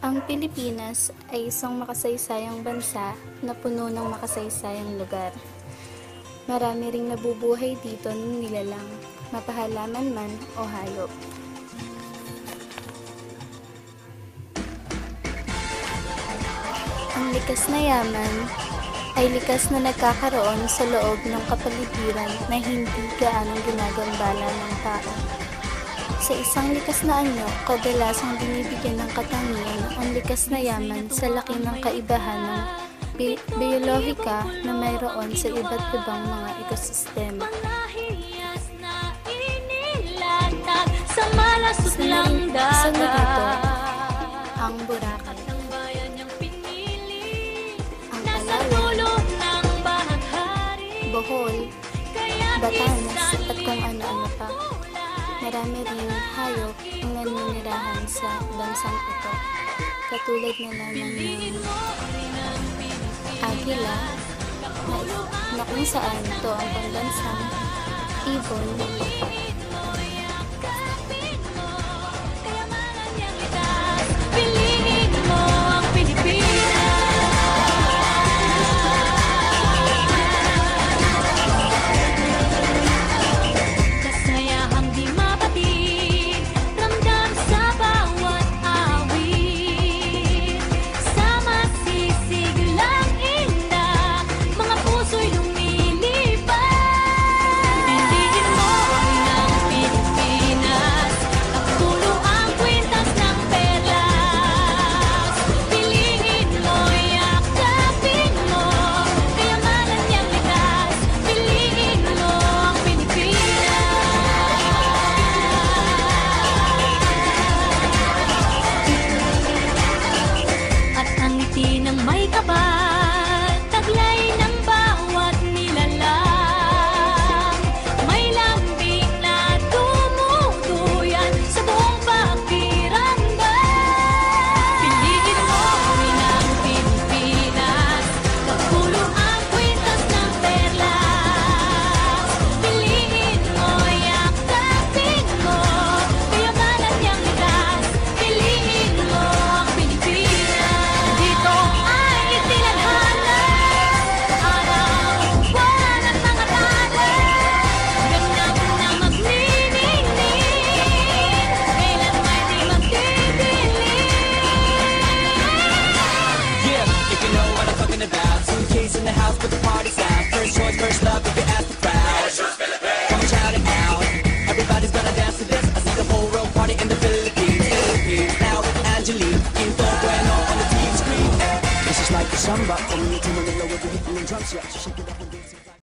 Ang Pilipinas ay isang makasaysayang bansa na puno ng makasaysayang lugar. Marami ring nabubuhay dito ng nilalang, mapahalaman man o hayop. Ang likas na yaman ay likas na nagkakaroon sa loob ng kapaligiran na hindi gaanong ginagambala ng tao. Sa isang likas na anyo, kadalasang binibigyan ng katangian ang likas na yaman sa laki ng kaibahan ng biolohika na mayroon sa iba't ibang mga ekosistema. Isa na dito, ang Boracay, ang Palawan, Bohol, Batanes at kung ano-ano pa. Marami ring hayop ang naninirahan sa bansang ito, katulad na lamang ng agila, na kung saan ito ang pambansang ibon. In the house, but the party's out. First choice, first love, if you ask the crowd. Come and shout it out. Everybody's gonna dance to this. I see the whole world party in the Philippines. Now with Angelique, Quinto Bueno on the TV screen. This is like the samba. From me to Manila, with the hitting and drums, yeah.